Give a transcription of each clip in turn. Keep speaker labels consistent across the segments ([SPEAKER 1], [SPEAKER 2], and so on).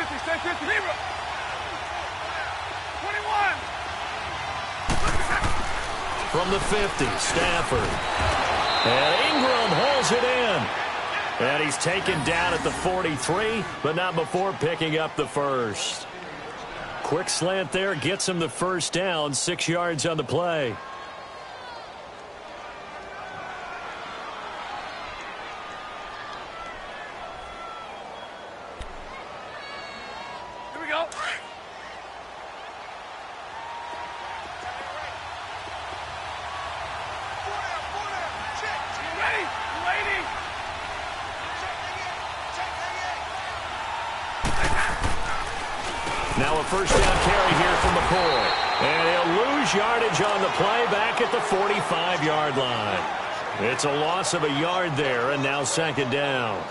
[SPEAKER 1] stay 50. 21.
[SPEAKER 2] From the 50, Stafford. And Ingram hauls it in. And he's taken down at the 43, but not before picking up the first. Quick slant there gets him the first down, 6 yards on the play.
[SPEAKER 1] Here we go.
[SPEAKER 2] Now a first down carry here from McCoy. And he'll lose yardage on the play back at the 45-yard line. It's a loss of a yard there, and now second down.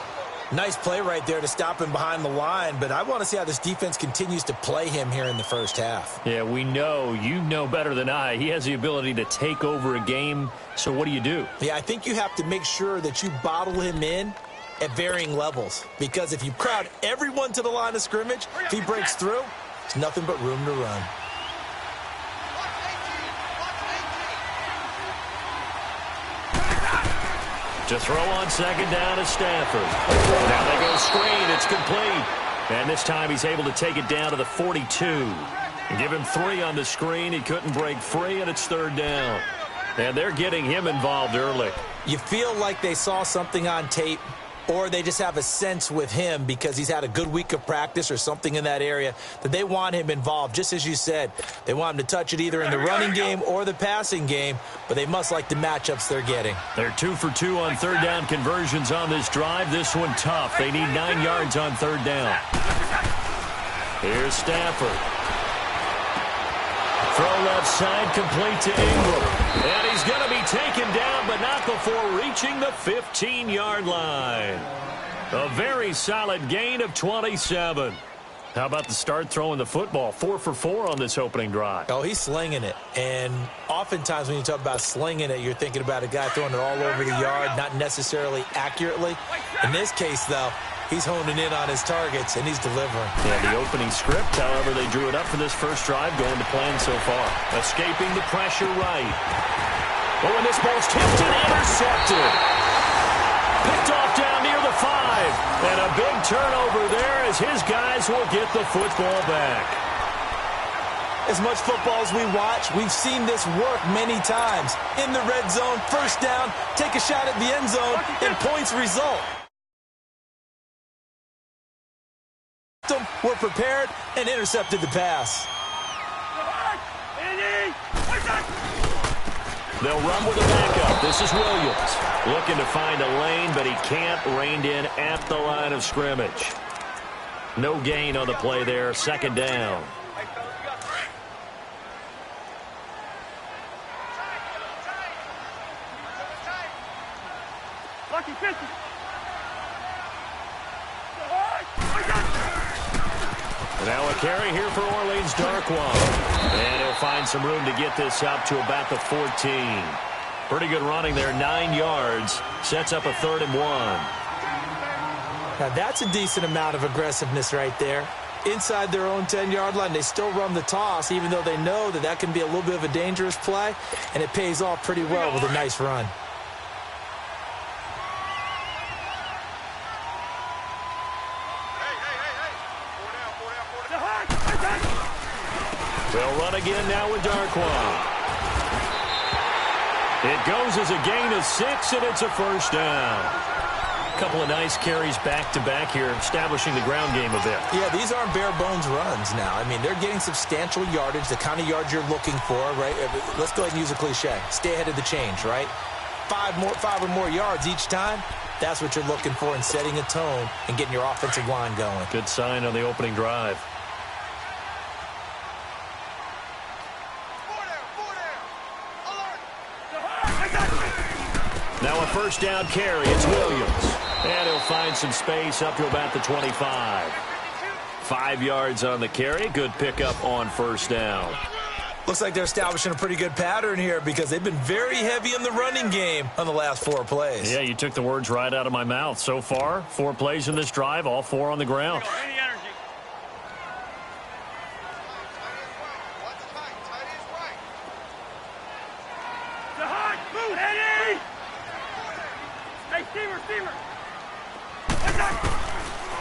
[SPEAKER 3] Nice play right there to stop him behind the line, but I want to see how this defense continues to play him here in the first half.
[SPEAKER 2] Yeah, we know. You know better than I. He has the ability to take over a game, so what do?
[SPEAKER 3] Yeah, I think you have to make sure that you bottle him in at varying levels, because if you crowd everyone to the line of scrimmage, if he breaks through, there's nothing but room to run.
[SPEAKER 2] To throw on second down is Stafford. Now they go screen. It's complete. And this time he's able to take it down to the 42. And give him 3 on the screen. He couldn't break free, and it's third down. And they're getting him involved early.
[SPEAKER 3] You feel like they saw something on tape, or they just have a sense with him because he's had a good week of practice or something in that area that they want him involved. Just as you said, they want him to touch it either in the running game or the passing game, but they must like the matchups they're getting.
[SPEAKER 2] They're 2 for 2 on third down conversions on this drive. This one tough. They need 9 yards on third down. Here's Stafford. Throw left side, complete to Ingram. And he's going to be taken down, but not before reaching the 15-yard line. A very solid gain of 27. How about the start throwing the football? 4 for 4 on this opening drive.
[SPEAKER 3] Oh, he's slinging it. And oftentimes when you talk about slinging it, you're thinking about a guy throwing it all over the yard, not necessarily accurately. In this case, though, he's honing in on his targets, and he's delivering.
[SPEAKER 2] Yeah, the opening script, however, they drew it up for this first drive, going to plan so far. Escaping the pressure right. Oh, and this ball's tipped and intercepted. Picked off down near the 5. And a big turnover there as his guys will get the football back.
[SPEAKER 3] As much football as we watch, we've seen this work many times. In the red zone, first down, take a shot at the end zone, and points result. Were prepared and intercepted the pass.
[SPEAKER 2] They'll run with a backup. This is Williams. Looking to find a lane, but he can't. Reined in at the line of scrimmage. No gain on the play there. Second down. Now a carry here for Orleans Darkwan. And he'll find some room to get this up to about the 14. Pretty good running there, 9 yards. Sets up a 3rd and 1.
[SPEAKER 3] Now that's a decent amount of aggressiveness right there. Inside their own 10-yard line, they still run the toss, even though they know that that can be a little bit of a dangerous play, and it pays off pretty well with a nice run.
[SPEAKER 2] They'll run again now with Darkwan. It goes as a gain of 6, and it's a first down. A couple of nice carries back-to-back here, establishing the ground game a bit.
[SPEAKER 3] Yeah, these aren't bare-bones runs now. I mean, they're getting substantial yardage, the kind of yards you're looking for, right? Let's go ahead and use a cliche. Stay ahead of the change, right? 5 or more yards each time. That's what you're looking for in setting a tone and getting your offensive line going.
[SPEAKER 2] Good sign on the opening drive. Now a first down carry. It's Williams. And he'll find some space up to about the 25. 5 yards on the carry. Good pickup on first down.
[SPEAKER 3] Looks like they're establishing a pretty good pattern here because they've been very heavy in the running game on the last 4 plays.
[SPEAKER 2] Yeah, you took the words right out of my mouth. So far, 4 plays in this drive, all 4 on the ground.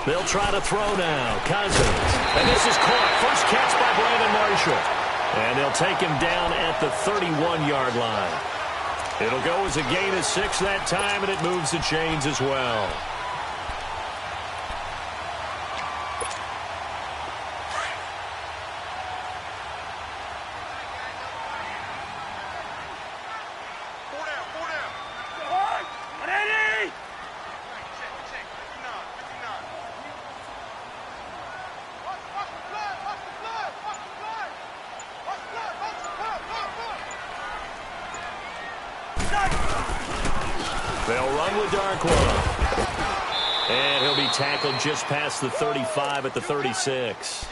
[SPEAKER 2] They'll try to throw now. Cousins. And this is caught. First catch by Brandon Marshall. And they'll take him down at the 31-yard line. It'll go as a gain of 6 that time, and it moves the chains as well. They'll run with Darkwa. And he'll be tackled just past the 35 at the 36.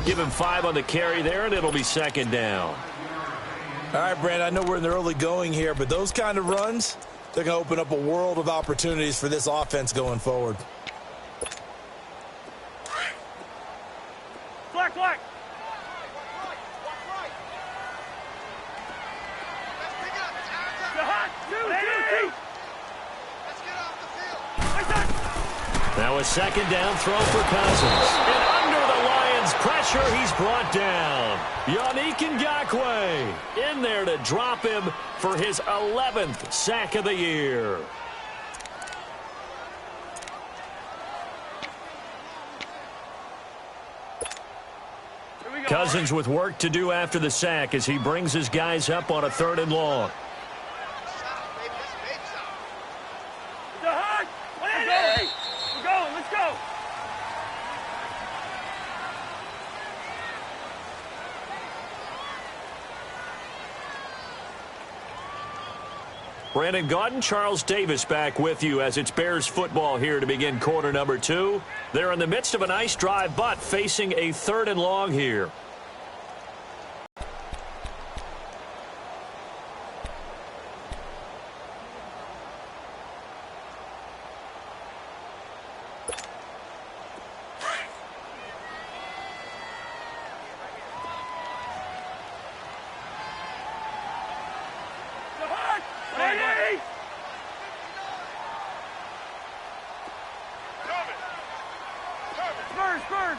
[SPEAKER 2] Give him 5 on the carry there, and it'll be second down.
[SPEAKER 3] All right, Brandon, I know we're in the early going here, but those kind of runs, they're going to open up a world of opportunities for this offense going forward.
[SPEAKER 1] Black.
[SPEAKER 2] Now a second down throw for Cousins. And under the Lions' pressure, he's brought down. Yannick Ngakoue in there to drop him for his 11th sack of the year. Cousins with work to do after the sack as he brings his guys up on a 3rd and long.
[SPEAKER 1] Let's go.
[SPEAKER 2] Brandon Gaudin, Charles Davis back with you as it's Bears football here to begin quarter number 2. They're in the midst of a nice drive, but facing a 3rd and long here.
[SPEAKER 1] Spurs.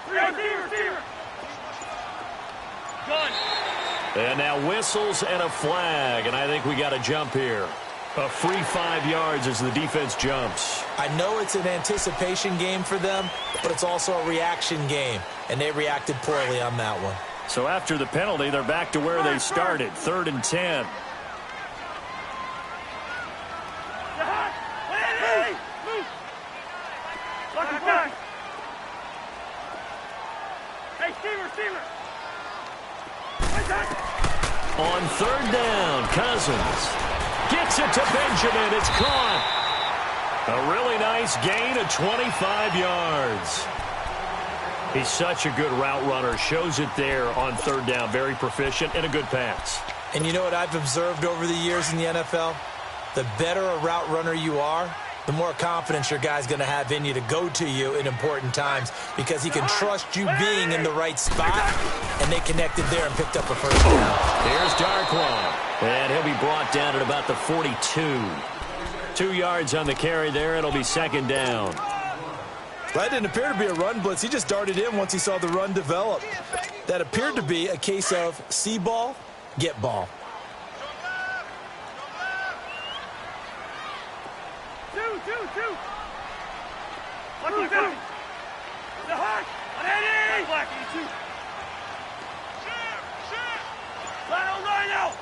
[SPEAKER 1] Receiver. Gun.
[SPEAKER 2] And now whistles and a flag, and I think we got a jump here. A free 5 yards as the defense jumps.
[SPEAKER 3] I know it's an anticipation game for them, but it's also a reaction game, and they reacted poorly on that one.
[SPEAKER 2] So after the penalty, they're back to where they started, 3rd and 10.
[SPEAKER 1] Receiver.
[SPEAKER 2] On 3rd down, Cousins gets it to Benjamin. It's caught. A really nice gain of 25 yards. He's such a good route runner. Shows it there on 3rd down. Very proficient and a good pass.
[SPEAKER 3] And you know what I've observed over the years in the NFL? The better a route runner you are, the more confidence your guy's going to have in you to go to you in important times because he can trust you being in the right spot, and they connected there and picked up a 1st down.
[SPEAKER 2] Here's Darkwa, and he'll be brought down at about the 42. 2 yards on the carry there. It'll be 2nd down.
[SPEAKER 3] That didn't appear to be a run blitz. He just darted in once he saw the run develop. That appeared to be a case of see ball, get ball.
[SPEAKER 1] Two. Lucky. The hot. Ready. Blackie, 2. Lionel.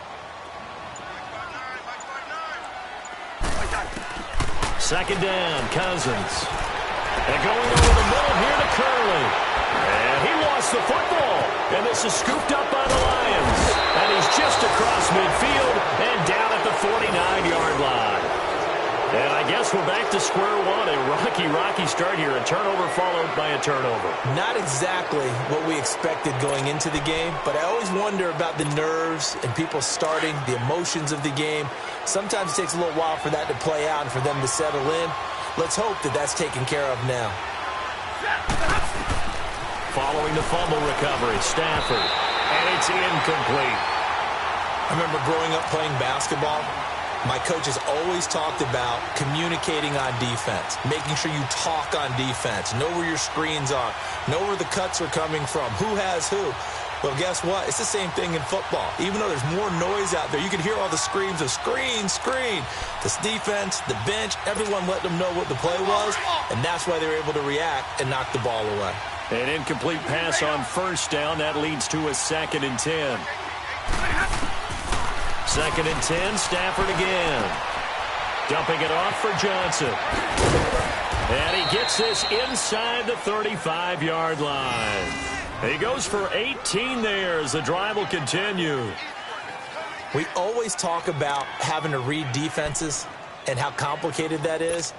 [SPEAKER 2] 2nd down, Cousins. And going over the middle here to Curley. And he lost the football. And this is scooped up by the Lions. And he's just across midfield and down at the 49-yard line. And I guess we're back to square one. A rocky start here. A turnover followed by a turnover.
[SPEAKER 3] Not exactly what we expected going into the game, but I always wonder about the nerves and people starting, the emotions of the game. Sometimes it takes a little while for that to play out and for them to settle in. Let's hope that that's taken care of now.
[SPEAKER 2] Following the fumble recovery, Stafford. And it's incomplete.
[SPEAKER 3] I remember growing up playing basketball. My coach has always talked about communicating on defense, making sure you talk on defense, know where your screens are, know where the cuts are coming from, who has who. Well, guess what? It's the same thing in football. Even though there's more noise out there, you can hear all the screams of screen, screen. This defense, the bench, everyone let them know what the play was, and that's why they were able to react and knock the ball away.
[SPEAKER 2] An incomplete pass on first down. That leads to a 2nd and 10. 2nd and 10, Stafford again. Dumping it off for Johnson. And he gets this inside the 35-yard line. He goes for 18 there as the drive will continue.
[SPEAKER 3] We always talk about having to read defenses and how complicated that is.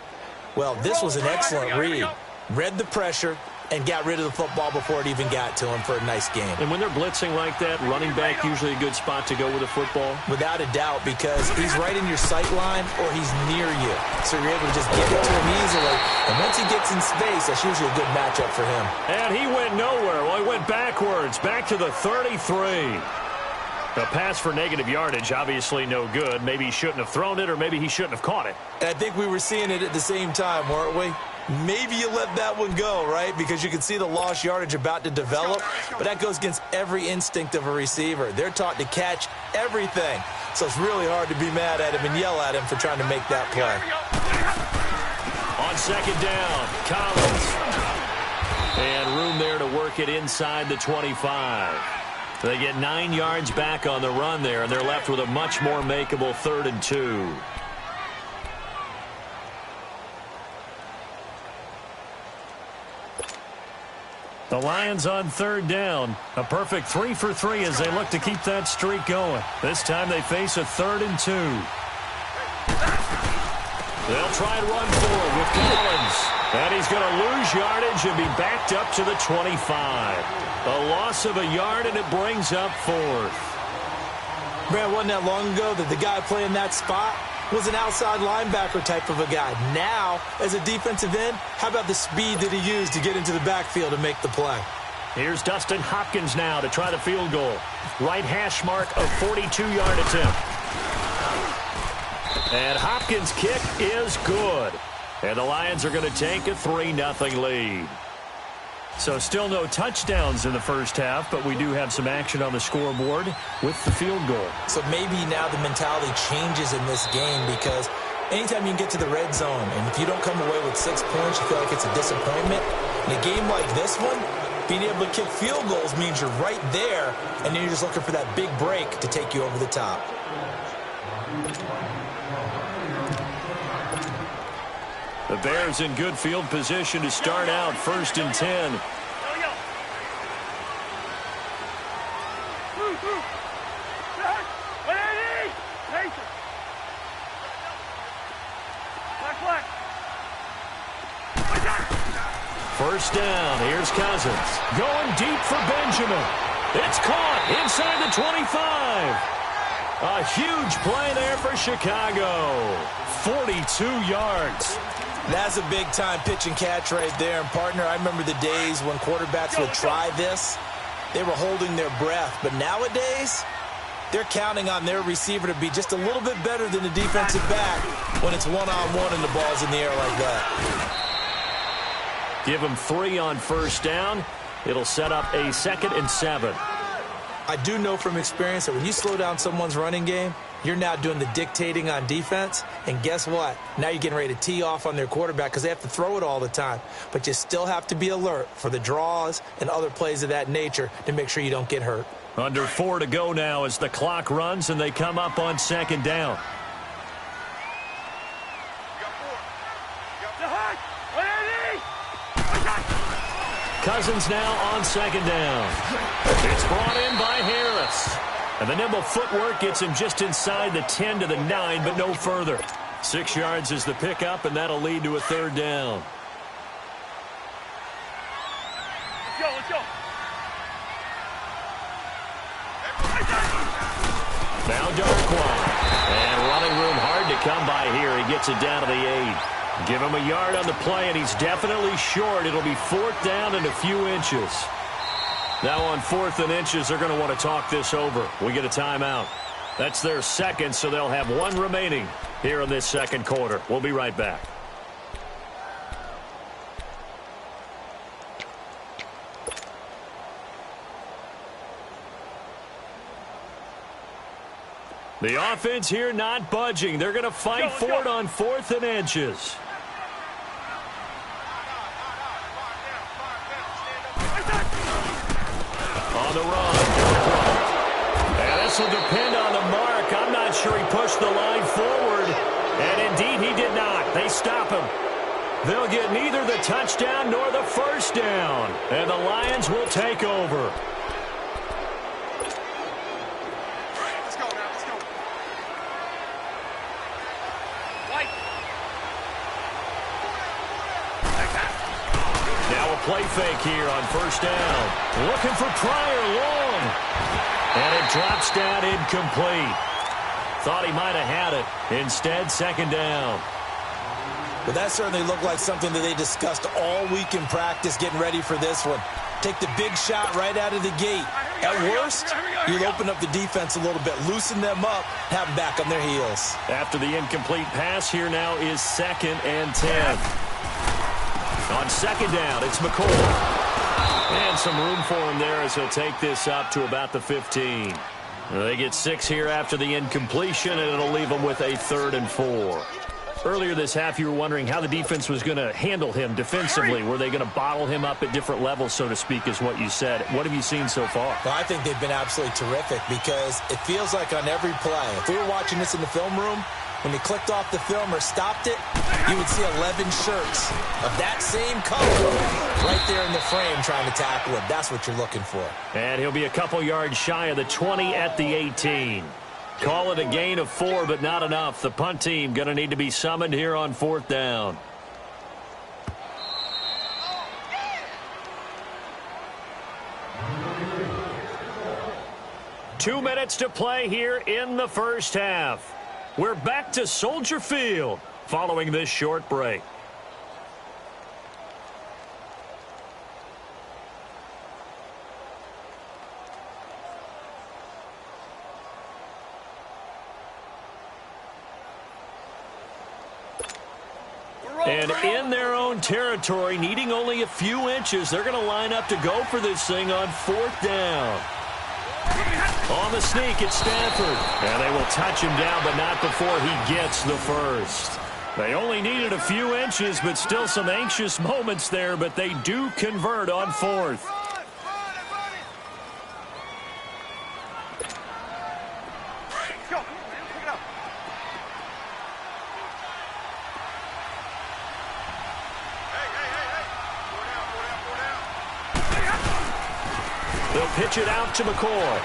[SPEAKER 3] Well, this was an excellent read. Read the pressure and got rid of the football before it even got to him for a nice game.
[SPEAKER 2] And when they're blitzing like that, running back usually a good spot to go with a football?
[SPEAKER 3] Without a doubt, because he's right in your sight line or he's near you. So you're able to just get it to him easily. And once he gets in space, that's usually a good matchup for him.
[SPEAKER 2] And he went nowhere. Well, he went backwards, back to the 33. The pass for negative yardage, obviously no good. Maybe he shouldn't have thrown it, or maybe he shouldn't have caught it.
[SPEAKER 3] And I think we were seeing it at the same time, weren't we? Maybe you let that one go, right? Because you can see the lost yardage about to develop. But that goes against every instinct of a receiver. They're taught to catch everything. So it's really hard to be mad at him and yell at him for trying to make that play.
[SPEAKER 2] On 2nd down, Collins. And room there to work it inside the 25. They get 9 yards back on the run there, and they're left with a much more makeable 3rd and 2. The Lions on 3rd down. A perfect 3 for 3 as they look to keep that streak going. This time they face a 3rd and 2. They'll try and run forward with Collins. And he's going to lose yardage and be backed up to the 25. A loss of a yard, and it brings up 4th.
[SPEAKER 3] Brad, wasn't that long ago that the guy playing that spot was an outside linebacker type of a guy. Now, as a defensive end, how about the speed that he used to get into the backfield and make the play?
[SPEAKER 2] Here's Dustin Hopkins now to try the field goal. Right hash mark of 42-yard attempt. And Hopkins' kick is good. And the Lions are going to take a 3-0 lead. So still no touchdowns in the first half, but we do have some action on the scoreboard with the field goal.
[SPEAKER 3] So maybe now the mentality changes in this game, because anytime you can get to the red zone, and if you don't come away with 6 points, you feel like it's a disappointment. In a game like this one, being able to kick field goals means you're right there, and then you're just looking for that big break to take you over the top.
[SPEAKER 2] The Bears in good field position to start out 1st and 10. First down, here's Cousins. Going deep for Benjamin. It's caught inside the 25. A huge play there for Chicago. 42 yards.
[SPEAKER 3] That's a big-time pitch and catch right there. And, partner, I remember the days when quarterbacks would try this. They were holding their breath. But nowadays, they're counting on their receiver to be just a little bit better than the defensive back when it's one-on-one and the ball's in the air like that.
[SPEAKER 2] Give them 3 on first down. It'll set up a 2nd and 7.
[SPEAKER 3] I do know from experience that when you slow down someone's running game, you're now doing the dictating on defense. And guess what? Now you're getting ready to tee off on their quarterback because they have to throw it all the time. But you still have to be alert for the draws and other plays of that nature to make sure you don't get hurt.
[SPEAKER 2] Under 4 to go now as the clock runs and they come up on 2nd down. Cousins now on 2nd down. It's brought in by Harris. And the nimble footwork gets him just inside the 10 to the 9, but no further. 6 yards is the pickup, and that'll lead to a 3rd down.
[SPEAKER 1] Let's go.
[SPEAKER 2] Now Darkwan. And running room hard to come by here. He gets it down to the 8. Give him a yard on the play, and he's definitely short. It'll be 4th down and a few inches. Now on 4th and inches, they're going to want to talk this over. We get a timeout. That's their second, so they'll have one remaining here in this second quarter. We'll be right back. The offense here not budging. They're going to fight for it on 4th and inches. On the run. And this will depend on the mark. I'm not sure he pushed the line forward. And indeed he did not. They stop him. They'll get neither the touchdown nor the first down. And the Lions will take over. Play fake here on first down. Looking for Pryor long. And it drops down incomplete. Thought he might have had it. Instead, second down.
[SPEAKER 3] But that certainly looked like something that they discussed all week in practice getting ready for this one. Take the big shot right out of the gate. At worst, you'll open up the defense a little bit, loosen them up, have them back on their heels.
[SPEAKER 2] After the incomplete pass, here now is 2nd and 10. On second down, it's McCoy. And some room for him there as he'll take this up to about the 15. They get 6 here after the incompletion, and it'll leave them with a 3rd and 4. Earlier this half, you were wondering how the defense was going to handle him defensively. Were they going to bottle him up at different levels, so to speak, is what you said. What have you seen so far?
[SPEAKER 3] Well, I think they've been absolutely terrific because it feels like on every play, if we were watching this in the film room, when he clicked off the film or stopped it, you would see 11 shirts of that same color right there in the frame trying to tackle him. That's what you're looking for.
[SPEAKER 2] And he'll be a couple yards shy of the 20 at the 18. Call it a gain of 4, but not enough. The punt team going to need to be summoned here on 4th down. Two minutes to play here in the first half. We're back to Soldier Field following this short break. And in their own territory, needing only a few inches, they're going to line up to go for this thing on 4th down. On the sneak, it's Stanford. And they will touch him down, but not before he gets the first. They only needed a few inches, but still some anxious moments there, but they do convert on 4th. They'll pitch it out to McCoy.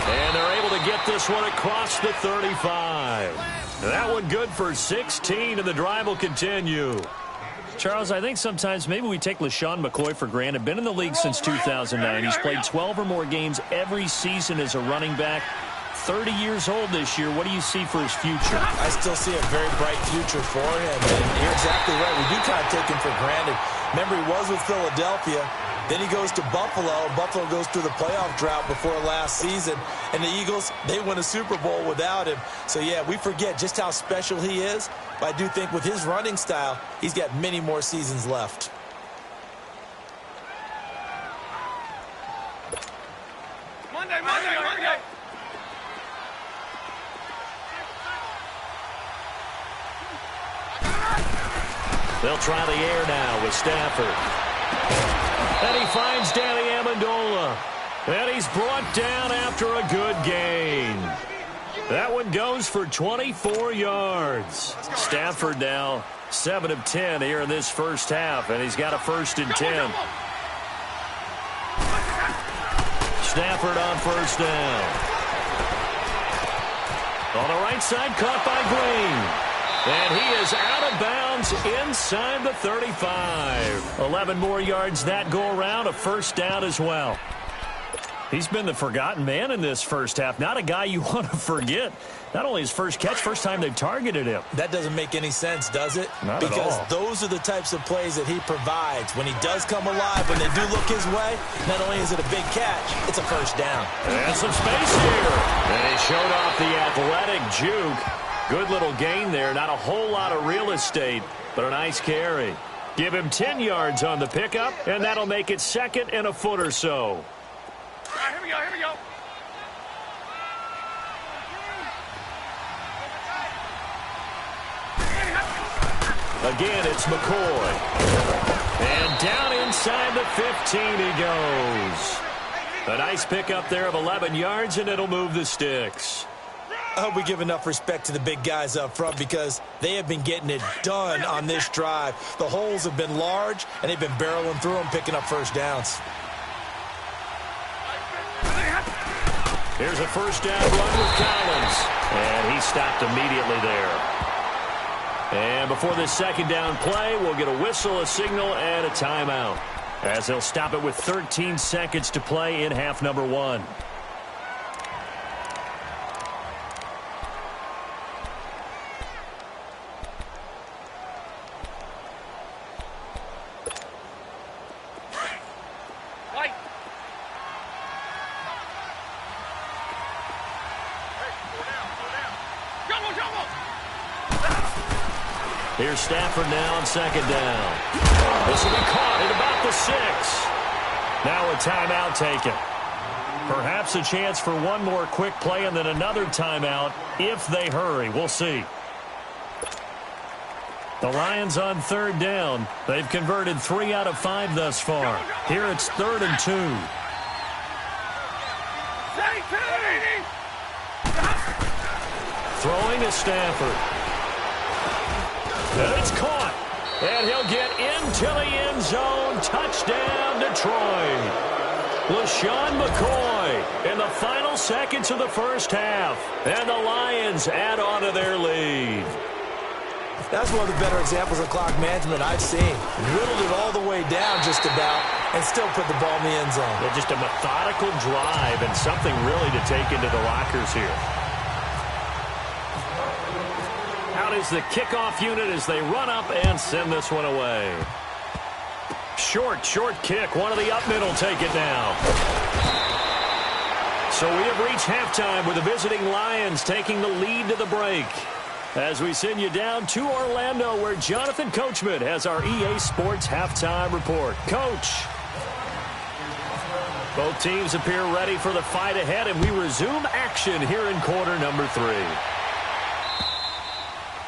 [SPEAKER 2] And they're able to get this one across the 35. That one good for 16, and the drive will continue. Charles, I think sometimes maybe we take LaShawn McCoy for granted. Been in the league since 2009. He's played 12 or more games every season as a running back. 30 years old this year. What do you see for his future?
[SPEAKER 3] I still see a very bright future for him. And you're exactly right. We do kind of take him for granted. Remember, he was with Philadelphia. Then he goes to Buffalo. Buffalo goes through the playoff drought before last season. And the Eagles, they win a Super Bowl without him. So, yeah, we forget just how special he is. But I do think with his running style, he's got many more seasons left.
[SPEAKER 1] Monday.
[SPEAKER 2] They'll try the air now with Stafford. And he finds Danny Amendola. And he's brought down after a good gain. That one goes for 24 yards. Stafford now 7 of 10 here in this first half. And he's got a 1st and 10. Stafford on first down. On the right side, caught by Green. And he is out of bounds inside the 35. 11 more yards that go around, a 1st down as well. He's been the forgotten man in this first half. Not a guy you want to forget. Not only his first catch, first time they've targeted him.
[SPEAKER 3] That doesn't make any sense, does it?
[SPEAKER 2] Not at all.
[SPEAKER 3] Because those are the types of plays that he provides. When he does come alive, when they do look his way, not only is it a big catch, it's a first down.
[SPEAKER 2] And some space here. And he showed off the athletic juke. Good little gain there. Not a whole lot of real estate, but a nice carry. Give him 10 yards on the pickup, and that'll make it second and a foot or so.
[SPEAKER 1] All right, here we go, here we go.
[SPEAKER 2] Again, it's McCoy. And down inside the 15 he goes. A nice pickup there of 11 yards, and it'll move the sticks.
[SPEAKER 3] I hope we give enough respect to the big guys up front because they have been getting it done on this drive. The holes have been large, and they've been barreling through them, picking up first downs.
[SPEAKER 2] Here's a first down run with Collins. And he stopped immediately there. And before this second down play, we'll get a whistle, a signal, and a timeout, as they'll stop it with 13 seconds to play in half number 1. Here's Stafford now on second down. This will be caught at about the 6. Now a timeout taken. Perhaps a chance for one more quick play and then another timeout if they hurry. We'll see. The Lions on third down. They've converted 3 out of 5 thus far. Here it's 3rd and 2. Throwing to Stafford. And it's caught. And he'll get into the end zone. Touchdown, Detroit. LaShawn McCoy in the final seconds of the first half. And the Lions add on to their lead.
[SPEAKER 3] That's one of the better examples of clock management I've seen. Whittled it all the way down just about and still put the ball in the end zone.
[SPEAKER 2] Yeah, just a methodical drive and something really to take into the lockers here. Out is the kickoff unit as they run up and send this one away. Short kick. One of the up middle take it now. So we have reached halftime with the visiting Lions taking the lead to the break. As we send you down to Orlando where Jonathan Coachman has our EA Sports halftime report. Coach. Both teams appear ready for the fight ahead, and we resume action here in quarter number 3.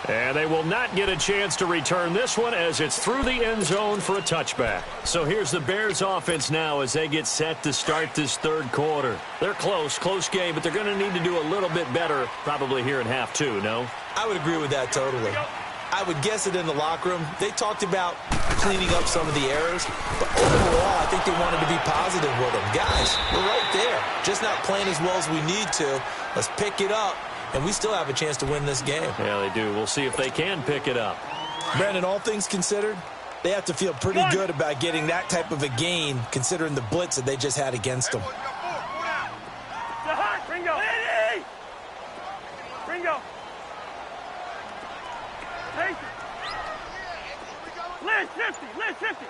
[SPEAKER 2] And they will not get a chance to return this one as it's through the end zone for a touchback. So here's the Bears offense now as they get set to start this third quarter. They're close game, but they're going to need to do a little bit better probably here in half 2, no?
[SPEAKER 3] I would agree with that totally. I would guess that in the locker room, they talked about cleaning up some of the errors, but overall, I think they wanted to be positive with them. Guys, we're right there. Just not playing as well as we need to. Let's pick it up. And we still have a chance to win this game.
[SPEAKER 2] Yeah, they do. We'll see if they can pick it up.
[SPEAKER 3] Brandon, all things considered, they have to feel pretty good about getting that type of a gain considering the blitz that they just had against them.
[SPEAKER 1] Ringo! Ringo! Liz 50!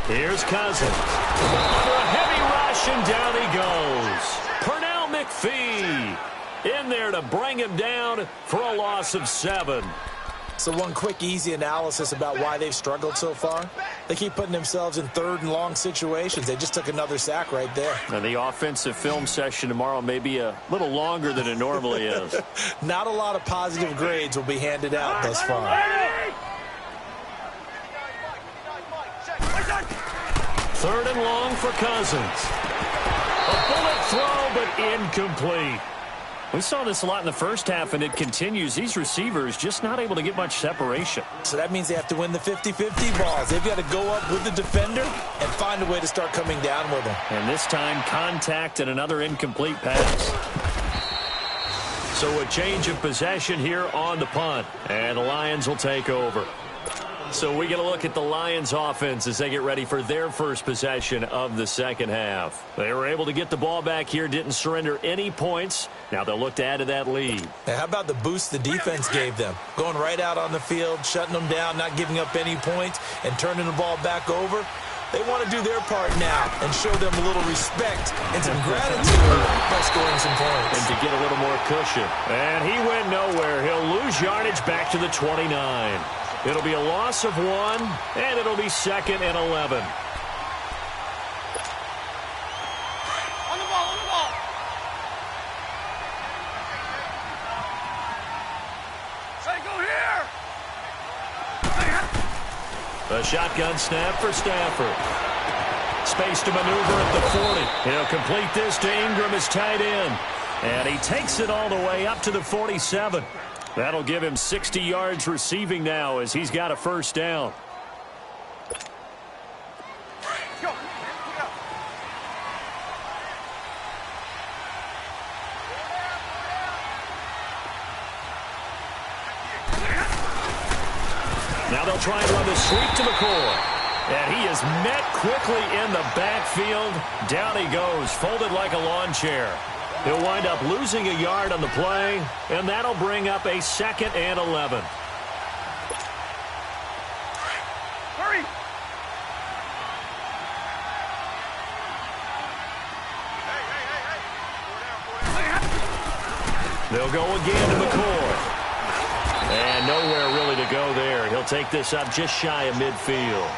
[SPEAKER 2] Here's Cousins. For a heavy rush, and down he goes. Pernell McPhee in there to bring him down for a loss of 7.
[SPEAKER 3] So one quick, easy analysis about why they've struggled so far. They keep putting themselves in 3rd and long situations. They just took another sack right there.
[SPEAKER 2] And the offensive film session tomorrow may be a little longer than it normally is.
[SPEAKER 3] Not a lot of positive grades will be handed out thus far.
[SPEAKER 2] 3rd and long for Cousins. A bullet throw, but incomplete. We saw this a lot in the first half, and it continues. These receivers just not able to get much separation.
[SPEAKER 3] So that means they have to win the 50-50 balls. They've got to go up with the defender and find a way to start coming down with them.
[SPEAKER 2] And this time, contact and another incomplete pass. So a change of possession here on the punt. And the Lions will take over. So we get a look at the Lions offense as they get ready for their first possession of the second half. They were able to get the ball back here, didn't surrender any points. Now they'll look to add to that lead.
[SPEAKER 3] How about the boost the defense gave them? Going right out on the field, shutting them down, not giving up any points, and turning the ball back over. They want to do their part now and show them a little respect and some gratitude by scoring some points.
[SPEAKER 2] And to get a little more cushion. And he went nowhere. He'll lose yardage back to the 29. It'll be a loss of 1, and it'll be 2nd and 11.
[SPEAKER 1] On the ball, on the ball. Say, go here.
[SPEAKER 2] A shotgun snap for Stafford. Space to maneuver at the 40. He'll complete this to Ingram as tight end. And he takes it all the way up to the 47. That'll give him 60 yards receiving now as he's got a first down.
[SPEAKER 1] Go.
[SPEAKER 2] Now they'll try and run the sweep to McCoy. And he is met quickly in the backfield. Down he goes, folded like a lawn chair. He'll wind up losing a yard on the play, and that'll bring up a 2nd and 11.
[SPEAKER 1] Hurry.
[SPEAKER 2] They'll go again to McCoy. And nowhere really to go there. He'll take this up just shy of midfield.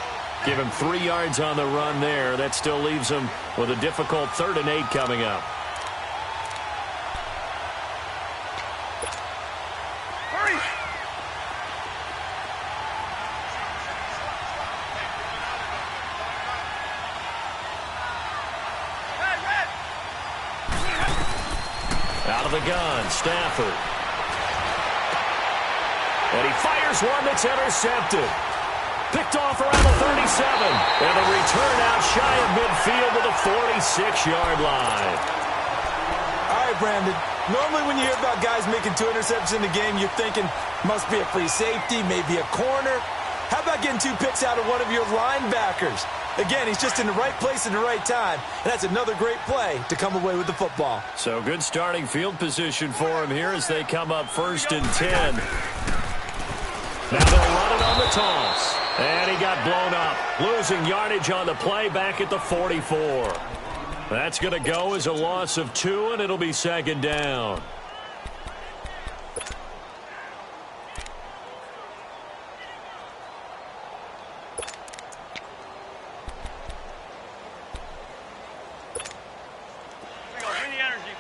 [SPEAKER 2] Give him 3 yards on the run there. That still leaves him with a difficult 3rd and 8 coming up.
[SPEAKER 1] Hurry.
[SPEAKER 2] Out of the gun, Stafford. And he fires one that's intercepted. Picked off around the 37. And a return out shy of midfield to the 46-yard line.
[SPEAKER 3] All right, Brandon. Normally when you hear about guys making 2 interceptions in the game, you're thinking must be a free safety, maybe a corner. How about getting 2 picks out of one of your linebackers? Again, he's just in the right place at the right time, and that's another great play to come away with the football.
[SPEAKER 2] So good starting field position for him here as they come up 1st and 10. Now they'll run it on the toss. And he got blown up. Losing yardage on the play back at the 44. That's going to go as a loss of 2, and it'll be 2nd down.
[SPEAKER 1] Here we go. Bring the energy.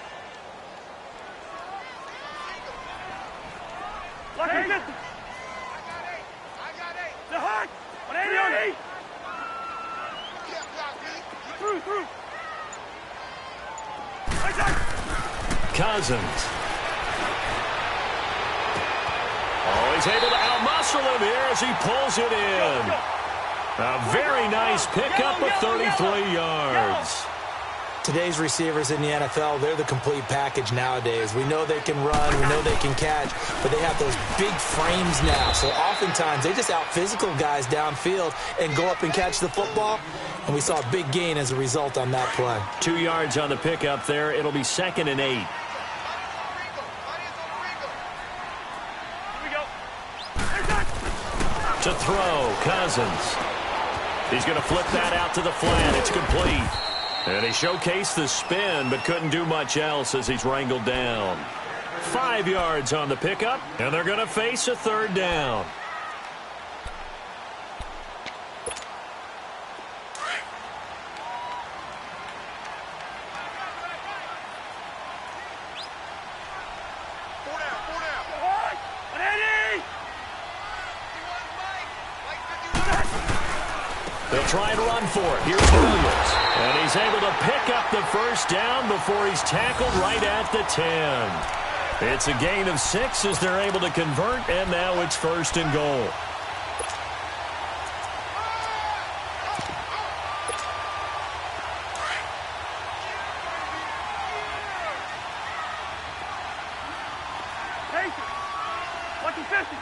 [SPEAKER 1] Lucky 50. The hut. 180 on 8. Through.
[SPEAKER 2] Cousins. Oh, he's able to outmuscle him here as he pulls it in. A very nice pickup of 33 yards.
[SPEAKER 3] Today's receivers in the NFL, they're the complete package nowadays. We know they can run, we know they can catch, but they have those big frames now. So oftentimes they just out-physical guys downfield and go up and catch the football. And we saw a big gain as a result on that play.
[SPEAKER 2] 2 yards on the pickup there. It'll be 2nd and 8.
[SPEAKER 1] Here we go.
[SPEAKER 2] To throw, Cousins. He's going to flip that out to the flat. It's complete. And he showcased the spin, but couldn't do much else as he's wrangled down. 5 yards on the pickup, and they're going to face a 3rd down. They'll try and run for it. Here's Williams. And he's able to pick up the first down before he's tackled right at the 10. It's a gain of 6 as they're able to convert, and now it's 1st and goal.
[SPEAKER 1] Lucky 50.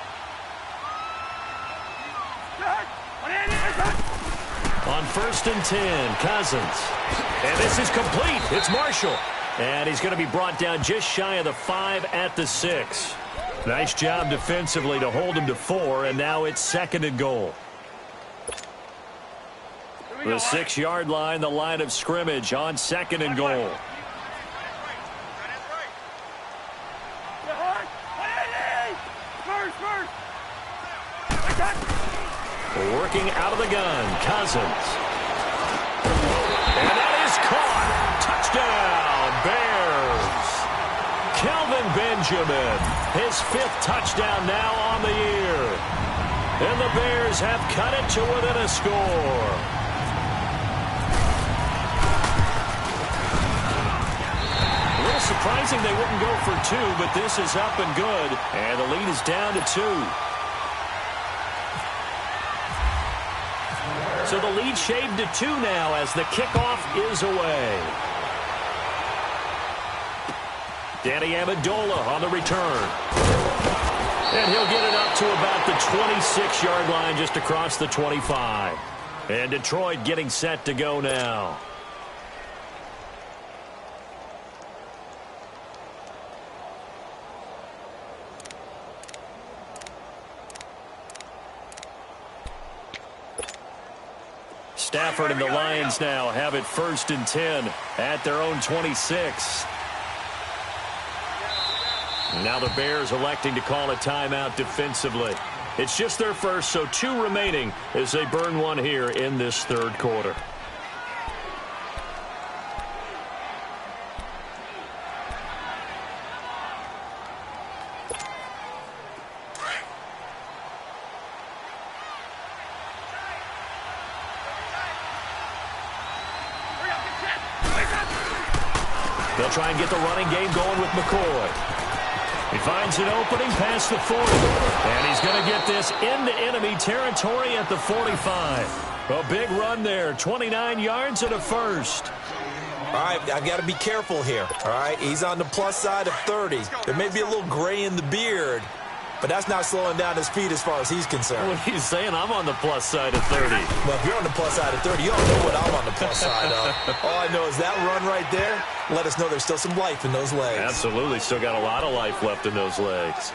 [SPEAKER 2] On 1st and 10, Cousins. And this is complete. It's Marshall. And he's going to be brought down just shy of the 5 at the 6. Nice job defensively to hold him to 4, and now it's 2nd and goal. The 6-yard line, the line of scrimmage on 2nd and goal. Working out of the gun, Cousins. And that is caught. Touchdown, Bears. Kelvin Benjamin, his 5th touchdown now on the year. And the Bears have cut it to within a score. A little surprising they wouldn't go for 2, but this is up and good. And the lead is down to 2. So the lead shaved to 2 now as the kickoff is away. Danny Amendola on the return. And he'll get it up to about the 26-yard line just across the 25. And Detroit getting set to go now. Stafford and the Lions now have it 1st and 10 at their own 26. Now the Bears electing to call a timeout defensively. It's just their first, so 2 remaining as they burn one here in this 3rd quarter. They'll try and get the running game going with McCoy. He finds an opening past the 40. And he's going to get this into enemy territory at the 45. A big run there. 29 yards and a first.
[SPEAKER 3] All right, I've got to be careful here. All right, he's on the plus side of 30. There may be a little gray in the beard, but that's not slowing down his speed as far as he's concerned.
[SPEAKER 2] Well, he's saying I'm on the plus side of 30.
[SPEAKER 3] Well, if you're on the plus side of 30, you don't know what I'm on the plus side of. All I know is that run right there let us know there's still some life in those legs.
[SPEAKER 2] Absolutely. Still got a lot of life left in those legs.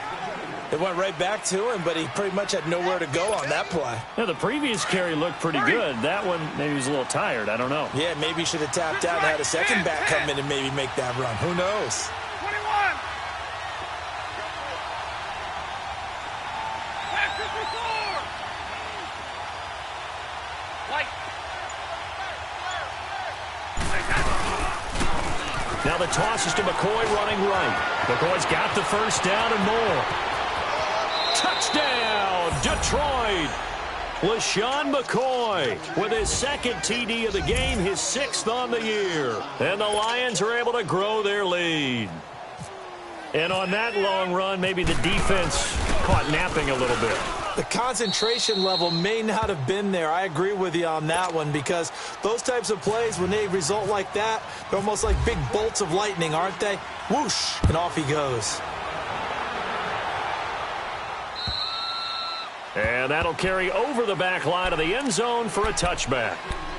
[SPEAKER 3] It went right back to him, but he pretty much had nowhere to go on that play.
[SPEAKER 2] Yeah, the previous carry looked pretty good. That one, maybe he was a little tired. I don't know.
[SPEAKER 3] Yeah, maybe he should have tapped out and had a second back come in and maybe make that run. Who knows?
[SPEAKER 1] 21.
[SPEAKER 2] Now the toss is to McCoy running right. McCoy's got the first down and more. Touchdown, Detroit. LaShawn McCoy with his 2nd TD of the game, his 6th on the year. And the Lions are able to grow their lead. And on that long run, maybe the defense caught napping a little bit.
[SPEAKER 3] The concentration level may not have been there. I agree with you on that one because those types of plays, when they result like that, they're almost like big bolts of lightning, aren't they? Whoosh, and off he goes.
[SPEAKER 2] And that'll carry over the back line of the end zone for a touchback.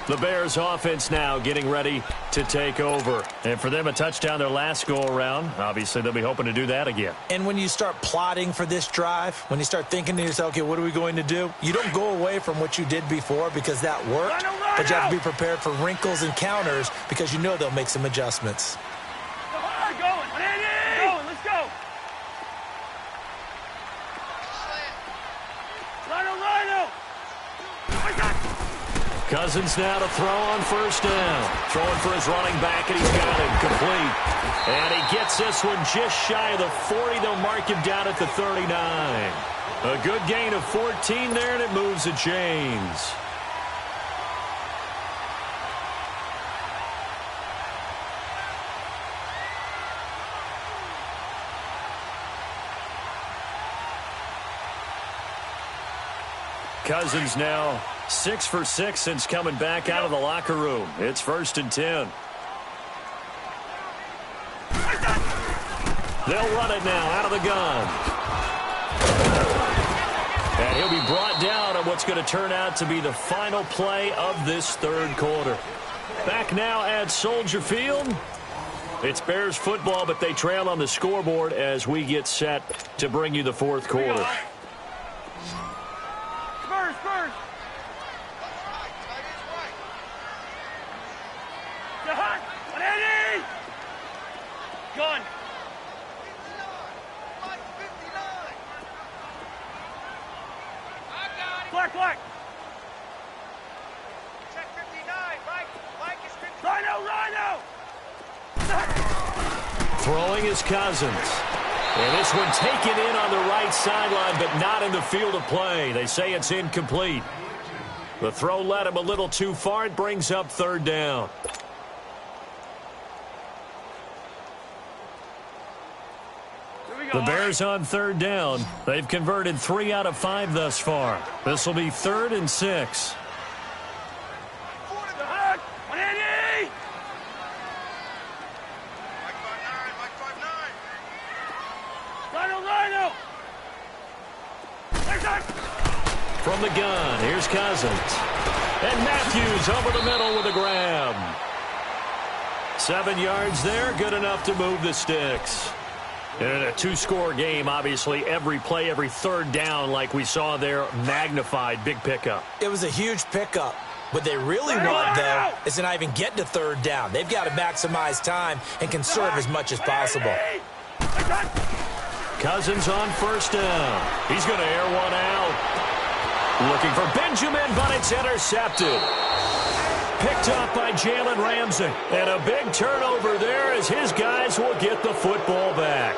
[SPEAKER 2] The Bears offense now getting ready to take over. And for them, a touchdown their last go-around. Obviously, they'll be hoping to do that again.
[SPEAKER 3] And when you start plotting for this drive, when you start thinking to yourself, okay, what are we going to do? You don't go away from what you did before because that worked. But you have to be prepared for wrinkles and counters because you know they'll make some adjustments.
[SPEAKER 1] Let's go.
[SPEAKER 2] Cousins now to throw on first down. Throwing for his running back, and he's got it complete. And he gets this one just shy of the 40. They'll mark him down at the 39. A good gain of 14 there, and it moves the chains. Cousins now 6 for 6 since coming back out of the locker room. It's 1st and 10. They'll run it now out of the gun. And he'll be brought down on what's going to turn out to be the final play of this third quarter. Back now at Soldier Field. It's Bears football, but they trail on the scoreboard as we get set to bring you the fourth quarter.
[SPEAKER 1] Spurs, Spurs. The hot. 180. Gun. Black, black.
[SPEAKER 4] Check 59. Mike is 59.
[SPEAKER 1] Rhino, Rhino.
[SPEAKER 2] Throwing is Cousins. And this one taken in on the right sideline, but not in the field of play. They say it's incomplete. The throw led him a little too far. It brings up third down. The Bears on third down. They've converted 3 out of 5 thus far. This will be 3rd and 6.
[SPEAKER 1] The hot. 180. Rhino, Rhino.
[SPEAKER 2] From the gun, here's Cousins. And Matthews over the middle with a grab. 7 yards there, good enough to move the sticks. In a 2-score game, obviously, every play, every third down, like we saw there, magnified, big pickup.
[SPEAKER 3] It was a huge pickup. What they really want, though, is to not even get to third down. They've got to maximize time and conserve as much as possible.
[SPEAKER 2] Cousins on first down. He's going to air one out. Looking for Benjamin, but it's intercepted. Picked up by Jalen Ramsey. And a big turnover there as his guys will get the football back.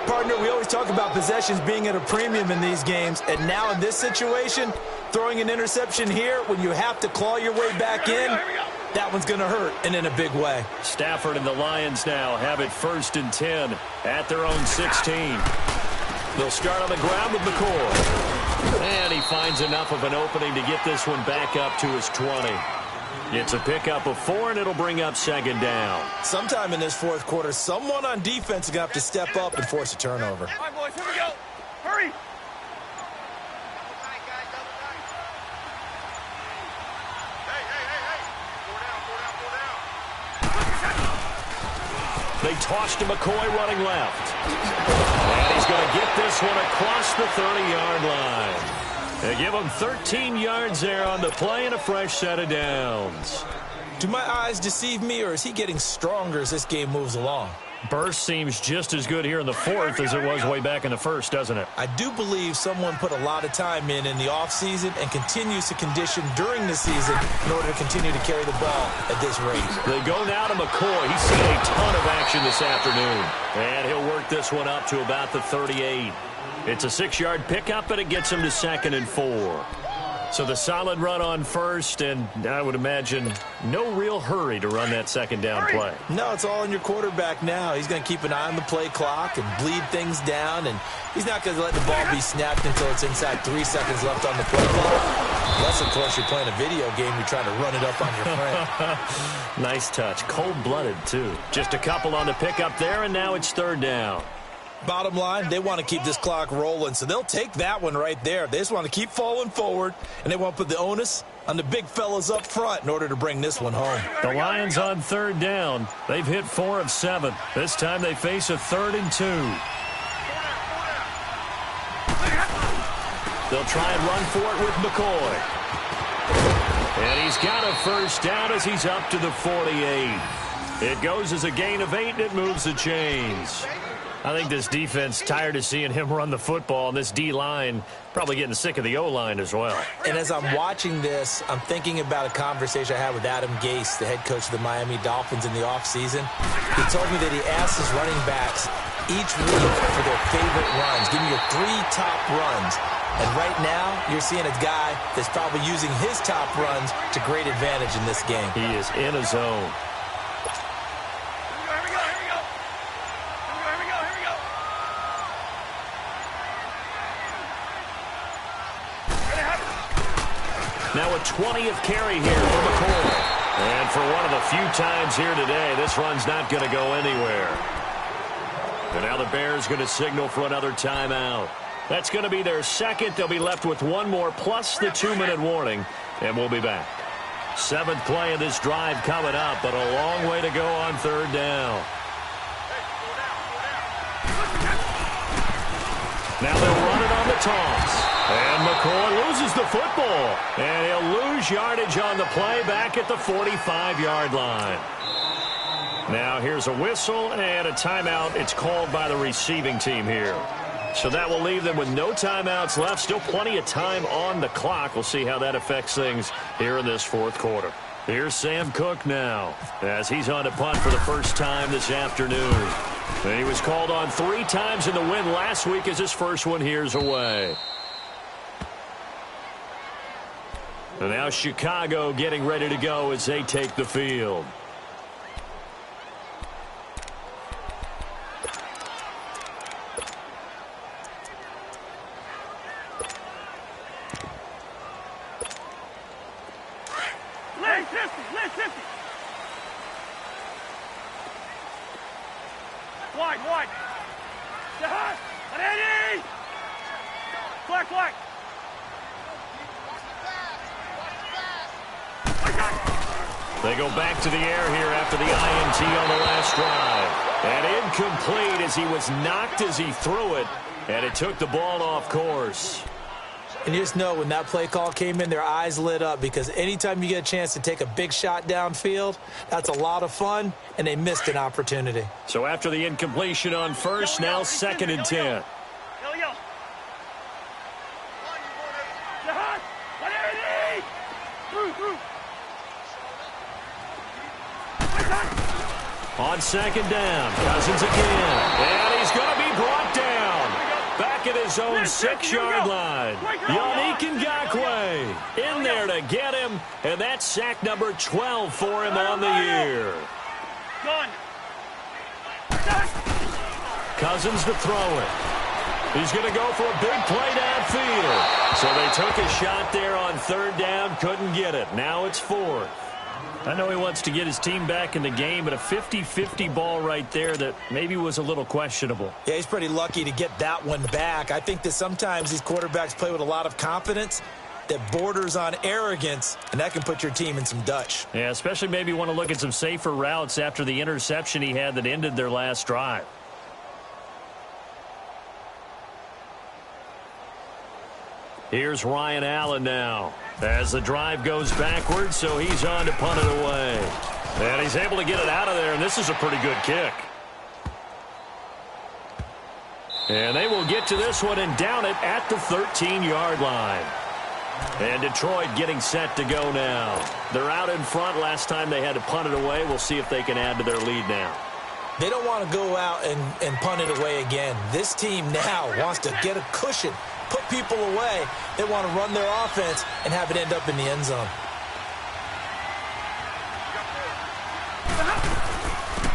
[SPEAKER 3] Partner, we always talk about possessions being at a premium in these games. And now in this situation, throwing an interception here when you have to claw your way back in, that one's going to hurt, and in a big way.
[SPEAKER 2] Stafford and the Lions now have it 1st and 10 at their own 16. They'll start on the ground with McCoy. And he finds enough of an opening to get this one back up to his 20. It's a pickup of 4, and it'll bring up 2nd down.
[SPEAKER 3] Sometime in this fourth quarter, someone on defense is going to have to step up and force a turnover.
[SPEAKER 1] All right, boys, here we go. Hurry.
[SPEAKER 2] They tossed to McCoy running left. And he's going to get this one across the 30-yard line. They give him 13 yards there on the play and a fresh set of downs.
[SPEAKER 3] Do my eyes deceive me, or is he getting stronger as this game moves along?
[SPEAKER 2] Burst seems just as good here in the fourth as it was way back in the first, doesn't it?
[SPEAKER 3] I do believe someone put a lot of time in the offseason and continues to condition during the season in order to continue to carry the ball at this rate.
[SPEAKER 2] They go now to McCoy. He's seen a ton of action this afternoon. And he'll work this one up to about the 38. It's a 6-yard pickup, but it gets him to 2nd and 4. So the solid run on first, and I would imagine no real hurry to run that 2nd down play.
[SPEAKER 3] No, it's all in your quarterback now. He's going to keep an eye on the play clock and bleed things down, and he's not going to let the ball be snapped until it's inside 3 seconds left on the play clock. Unless, of course, you're playing a video game, you're trying to run it up on your friend.
[SPEAKER 2] Nice touch. Cold-blooded, too. Just a couple on the pickup there, and now it's 3rd down.
[SPEAKER 3] Bottom line, they want to keep this clock rolling, so they'll take that one right there. They just want to keep falling forward, and they want to put the onus on the big fellas up front in order to bring this one home.
[SPEAKER 2] The Lions on 3rd down. They've hit 4 of 7. This time they face a 3rd and 2. They'll try and run for it with McCoy. And he's got a first down as he's up to the 48. It goes as a gain of 8, and it moves the chains. I think this defense tired of seeing him run the football, and this D-line probably getting sick of the O-line as well.
[SPEAKER 3] And as I'm watching this, I'm thinking about a conversation I had with Adam Gase, the head coach of the Miami Dolphins in the offseason. He told me that he asked his running backs each week for their favorite runs. Give me your 3 top runs. And right now, you're seeing a guy that's probably using his top runs to great advantage in this game.
[SPEAKER 2] He is in a zone. Now a 20th carry here for McCoy. And for one of the few times here today, this run's not going to go anywhere. And now the Bears going to signal for another timeout. That's going to be their second. They'll be left with one more plus the 2-minute warning, and we'll be back. 7th play of this drive coming up, but a long way to go on 3rd down. Now they'll run it on the toss. And McCoy loses the football. And he'll lose yardage on the play back at the 45-yard line. Now here's a whistle and a timeout. It's called by the receiving team here. So that will leave them with no timeouts left. Still plenty of time on the clock. We'll see how that affects things here in this 4th quarter. Here's Sam Cook now as he's on to punt for the first time this afternoon. And he was called on 3 times in the win last week as his first one here's away. And now Chicago getting ready to go as they take the field.
[SPEAKER 1] Wide. Jahan! Eddie! Flag!
[SPEAKER 2] They go back to the air here after the INT on the last drive. And incomplete as he was knocked as he threw it. And it took the ball off course.
[SPEAKER 3] And you just know when that play call came in, their eyes lit up because anytime you get a chance to take a big shot downfield, that's a lot of fun, and they missed an opportunity.
[SPEAKER 2] So after the incompletion on first, now 2nd and 10. On 2nd down, Cousins again. And he's going to be brought down. Back at his own 6-yard line. Yannick Ngakoue in there to get him. And that's sack number 12 for him on the year. Cousins to throw it. He's going to go for a big play downfield. So they took a shot there on 3rd down, couldn't get it. Now it's 4th. I know he wants to get his team back in the game, but a 50-50 ball right there that maybe was a little questionable.
[SPEAKER 3] Yeah, he's pretty lucky to get that one back. I think that sometimes these quarterbacks play with a lot of confidence that borders on arrogance, and that can put your team in some Dutch.
[SPEAKER 2] Yeah, especially maybe want to look at some safer routes after the interception he had that ended their last drive. Here's Ryan Allen now as the drive goes backwards, so he's on to punt it away. And he's able to get it out of there, and this is a pretty good kick. And they will get to this one and down it at the 13-yard line. And Detroit getting set to go now. They're out in front. Last time they had to punt it away. We'll see if they can add to their lead now.
[SPEAKER 3] They don't want to go out and punt it away again. This team now wants to get a cushion, put people away. They want to run their offense and have it end up in the end zone.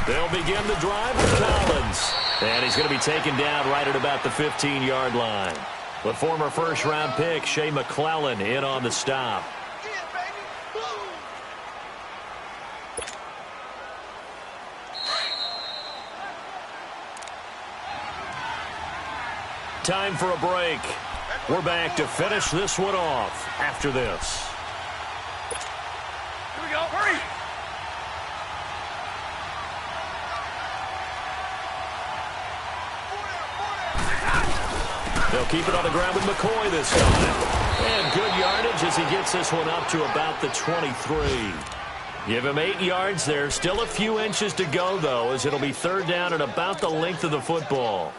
[SPEAKER 2] They'll begin the drive with Collins. And he's going to be taken down right at about the 15-yard line. The former first-round pick, Shea McClellan, in on the stop. Time for a break. We're back to finish this one off after this.
[SPEAKER 1] Here we go. Hurry!
[SPEAKER 2] They'll keep it on the ground with McCoy this time. And good yardage as he gets this one up to about the 23. Give him 8 yards there. Still a few inches to go, though, as it'll be third down at about the length of the football.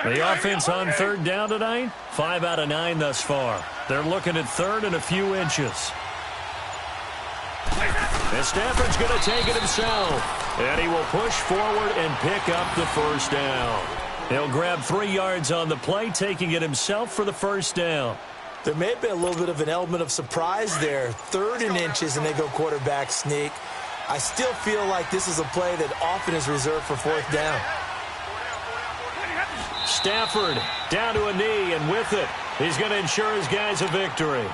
[SPEAKER 2] The offense on third down tonight, 5 out of 9 thus far. They're looking at third and a few inches. And Stafford's going to take it himself. And he will push forward and pick up the first down. He'll grab 3 yards on the play, taking it himself for the first down.
[SPEAKER 3] There may have been a little bit of an element of surprise there. 3rd and inches, and they go quarterback sneak. I still feel like this is a play that often is reserved for 4th down.
[SPEAKER 2] Stafford down to a knee, and with it, he's going to ensure his guys a victory.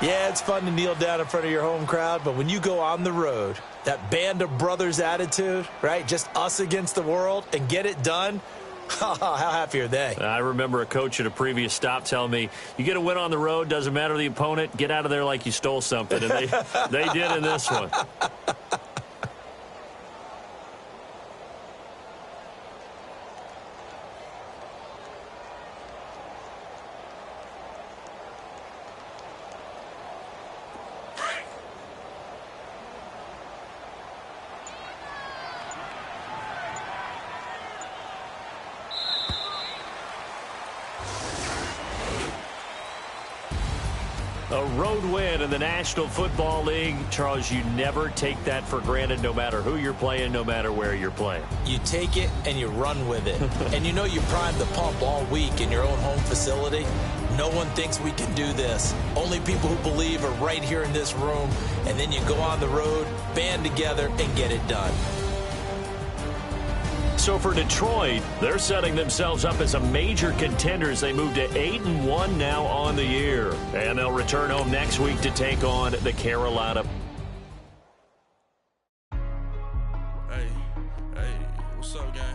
[SPEAKER 3] Yeah, it's fun to kneel down in front of your home crowd, but when you go on the road, that band of brothers attitude, right, just us against the world, and get it done, How happy are they?
[SPEAKER 2] I remember a coach at a previous stop telling me, you get a win on the road, doesn't matter the opponent, get out of there like you stole something. And they did in this one. A road win in the National Football League. Charles, you never take that for granted, no matter who you're playing, no matter where you're playing.
[SPEAKER 3] You take it and you run with it. And you know you primed the pump all week in your own home facility. No one thinks we can do this. Only people who believe are right here in this room. And then you go on the road, band together, and get it done.
[SPEAKER 2] So for Detroit, they're setting themselves up as a major contender as they move to 8-1 now on the year. And they'll return home next week to take on the Carolina.
[SPEAKER 5] Hey, what's up, gang?